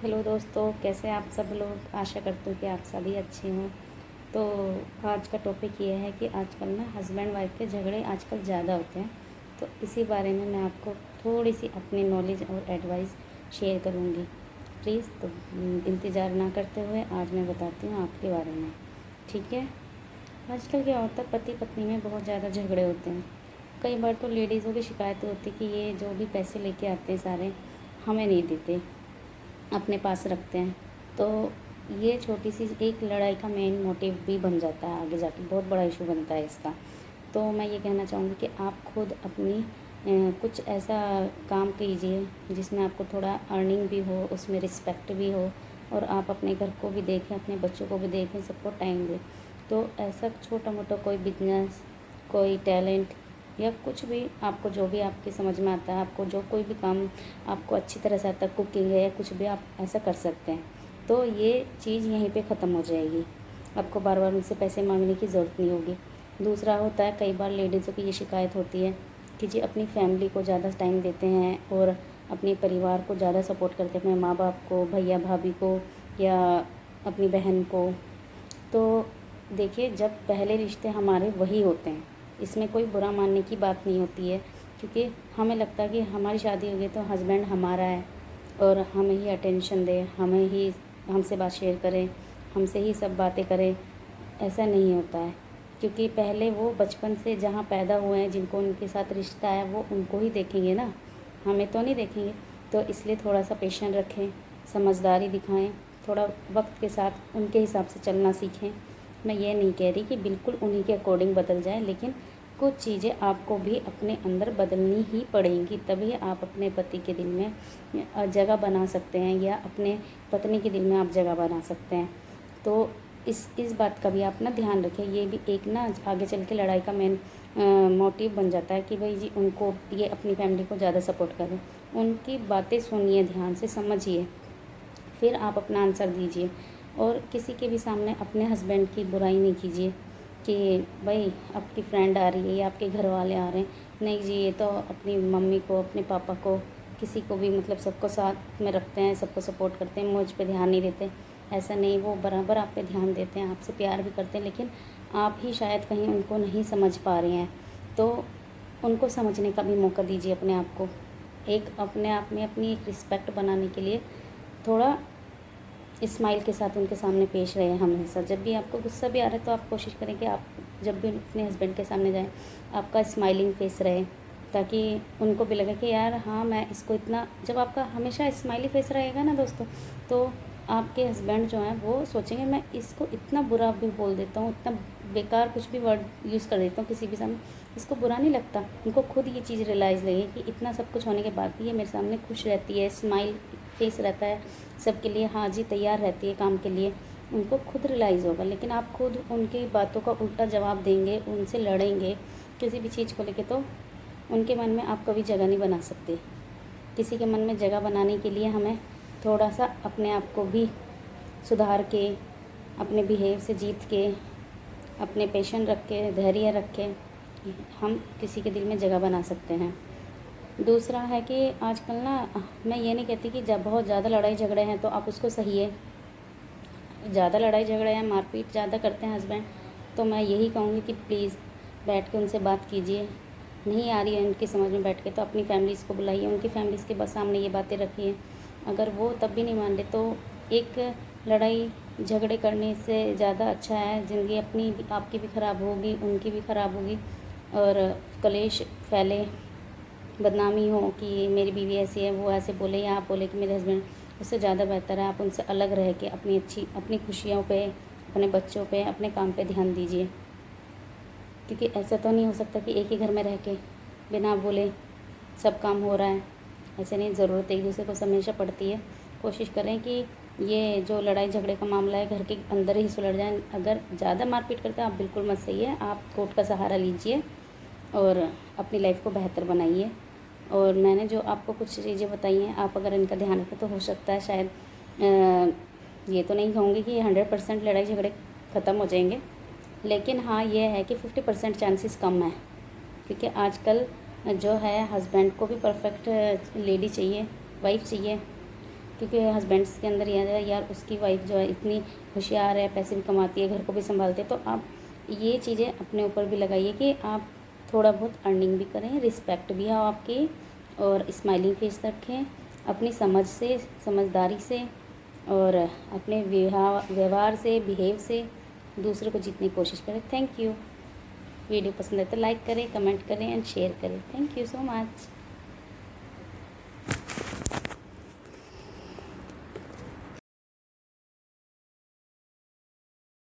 Hello दोस्तों, कैसे आप सब लोग। आशा करती हूँ कि आप सभी अच्छे हों। तो आज का टॉपिक ये है कि आजकल ना हस्बैंड वाइफ के झगड़े आजकल ज़्यादा होते हैं। तो इसी बारे में मैं आपको थोड़ी सी अपनी नॉलेज और एडवाइस शेयर करूँगी। प्लीज़ तो इंतज़ार ना करते हुए आज मैं बताती हूँ आपके बारे में। ठीक है। आजकल क्या होता है, पति पत्नी में बहुत ज़्यादा झगड़े होते हैं। कई बार तो लेडीज़ों की शिकायत होती है कि ये जो भी पैसे लेके आते हैं सारे हमें नहीं देते, अपने पास रखते हैं। तो ये छोटी सी एक लड़ाई का मेन मोटिव भी बन जाता है, आगे जाके बहुत बड़ा इशू बनता है इसका। तो मैं ये कहना चाहूँगी कि आप खुद अपनी कुछ ऐसा काम कीजिए जिसमें आपको थोड़ा अर्निंग भी हो, उसमें रिस्पेक्ट भी हो, और आप अपने घर को भी देखें, अपने बच्चों को भी देखें, सबको टाइम दें। तो ऐसा छोटा मोटा कोई बिजनेस, कोई टैलेंट या कुछ भी, आपको जो भी आपकी समझ में आता है, आपको जो कोई भी काम आपको अच्छी तरह से आता है, कुकिंग है या कुछ भी, आप ऐसा कर सकते हैं। तो ये चीज़ यहीं पे ख़त्म हो जाएगी। आपको बार बार उनसे पैसे मांगने की ज़रूरत नहीं होगी। दूसरा होता है, कई बार लेडीज़ों की ये शिकायत होती है कि जी अपनी फैमिली को ज़्यादा टाइम देते हैं और अपने परिवार को ज़्यादा सपोर्ट करते हैं, अपने माँ बाप को, भैया भाभी को या अपनी बहन को। तो देखिए, जब पहले रिश्ते हमारे वही होते हैं, इसमें कोई बुरा मानने की बात नहीं होती है। क्योंकि हमें लगता है कि हमारी शादी हो गई तो हस्बैंड हमारा है और हमें ही अटेंशन दे, हमें ही हमसे बात शेयर करें, हमसे ही सब बातें करें। ऐसा नहीं होता है, क्योंकि पहले वो बचपन से जहाँ पैदा हुए हैं, जिनको उनके साथ रिश्ता है, वो उनको ही देखेंगे ना, हमें तो नहीं देखेंगे। तो इसलिए थोड़ा सा पेशेंस रखें, समझदारी दिखाएं, थोड़ा वक्त के साथ उनके हिसाब से चलना सीखें। मैं ये नहीं कह रही कि बिल्कुल उन्हीं के अकॉर्डिंग बदल जाए, लेकिन कुछ चीज़ें आपको भी अपने अंदर बदलनी ही पड़ेंगी, तभी आप अपने पति के दिल में जगह बना सकते हैं या अपने पत्नी के दिल में आप जगह बना सकते हैं। तो इस बात का भी आप ना ध्यान रखें। ये भी एक ना आगे चल के लड़ाई का मेन मोटिव बन जाता है कि भाई जी उनको, ये अपनी फैमिली को ज़्यादा सपोर्ट करें। उनकी बातें सुनिए, ध्यान से समझिए, फिर आप अपना आंसर दीजिए। और किसी के भी सामने अपने हस्बैंड की बुराई नहीं कीजिए कि भाई आपकी फ्रेंड आ रही है या आपके घर वाले आ रहे हैं। नहीं जी, ये तो अपनी मम्मी को, अपने पापा को, किसी को भी, मतलब सबको साथ में रखते हैं, सबको सपोर्ट करते हैं, मुझ पे ध्यान नहीं देते। ऐसा नहीं, वो बराबर आप पे ध्यान देते हैं, आपसे प्यार भी करते हैं, लेकिन आप ही शायद कहीं उनको नहीं समझ पा रहे हैं। तो उनको समझने का भी मौका दीजिए अपने आप को। एक अपने आप में अपनी एक रिस्पेक्ट बनाने के लिए थोड़ा स्माइल के साथ उनके सामने पेश रहे हमेशा। जब भी आपको गुस्सा भी आ रहा है तो आप कोशिश करें कि आप जब भी अपने हस्बैंड के सामने जाएं, आपका स्माइलिंग फेस रहे, ताकि उनको भी लगे कि यार हाँ, मैं इसको इतना, जब आपका हमेशा स्माइली फेस रहेगा ना दोस्तों, तो आपके हस्बैंड जो हैं वो सोचेंगे मैं इसको इतना बुरा भी बोल देता हूँ, इतना बेकार कुछ भी वर्ड यूज़ कर देता हूँ किसी भी सामने, इसको बुरा नहीं लगता। उनको खुद ये चीज़ रियलाइज़ लगे कि इतना सब कुछ होने के बाद भी ये मेरे सामने खुश रहती है, स्माइल फेस रहता है सबके लिए, हाँ जी तैयार रहती है काम के लिए। उनको खुद रियलाइज़ होगा। लेकिन आप खुद उनकी बातों का उल्टा जवाब देंगे, उनसे लड़ेंगे किसी भी चीज़ को लेके, तो उनके मन में आप कभी जगह नहीं बना सकते। किसी के मन में जगह बनाने के लिए हमें थोड़ा सा अपने आप को भी सुधार के, अपने बिहेव से जीत के, अपने पेशेंस रख के, धैर्य रख के हम किसी के दिल में जगह बना सकते हैं। दूसरा है कि आजकल ना, मैं ये नहीं कहती कि जब बहुत ज़्यादा लड़ाई झगड़े हैं तो आप उसको सहिए। ज़्यादा लड़ाई झगड़े हैं, मारपीट ज़्यादा करते हैं हस्बैंड, तो मैं यही कहूँगी कि प्लीज़ बैठ के उनसे बात कीजिए। नहीं आ रही है उनकी समझ में बैठ के, तो अपनी फैमिलीज़ को बुलाइए, उनकी फैमिलीज़ के बस सामने ये बातें रखिए। अगर वो तब भी नहीं मान रहे तो एक लड़ाई झगड़े करने से ज़्यादा अच्छा है, ज़िंदगी अपनी भी, आपकी भी ख़राब होगी, उनकी भी ख़राब होगी, और कलेश फैले, बदनामी हो कि मेरी बीवी ऐसी है, वो ऐसे बोले, या आप बोले कि मेरे हस्बैंड, उससे ज़्यादा बेहतर है आप उनसे अलग रह के अपनी खुशियों पे, अपने बच्चों पे, अपने काम पे ध्यान दीजिए। क्योंकि ऐसा तो नहीं हो सकता कि एक ही घर में रह के बिना बोले सब काम हो रहा है। ऐसे नहीं, ज़रूरत एक दूसरे को हमेशा पड़ती है। कोशिश करें कि ये जो लड़ाई झगड़े का मामला है घर के अंदर ही सुलझ जाए। अगर ज़्यादा मारपीट करते हैं आप, बिल्कुल मत सही है, आप कोर्ट का सहारा लीजिए और अपनी लाइफ को बेहतर बनाइए। और मैंने जो आपको कुछ चीज़ें बताई हैं, आप अगर इनका ध्यान रखें तो हो सकता है शायद ये तो नहीं कहूँगी कि 100% लड़ाई झगड़े ख़त्म हो जाएंगे, लेकिन हाँ ये है कि 50% चांसेस कम है। क्योंकि आजकल जो है हस्बैंड को भी परफेक्ट लेडी चाहिए, वाइफ चाहिए, क्योंकि हस्बैंड्स के अंदर ये आ जाए यार उसकी वाइफ जो है इतनी होशियार है, पैसे भी कमाती है, घर को भी संभालती है। तो आप ये चीज़ें अपने ऊपर भी लगाइए कि आप थोड़ा बहुत अर्निंग भी करें, रिस्पेक्ट भी हो आपकी, और स्माइलिंग फेस रखें, अपनी समझ से, समझदारी से और अपने व्यवहार से, बिहेव से दूसरे को जीतने की कोशिश करें। Thank you. वीडियो पसंद है तो लाइक करें, कमेंट करें एंड शेयर करें। Thank you so much.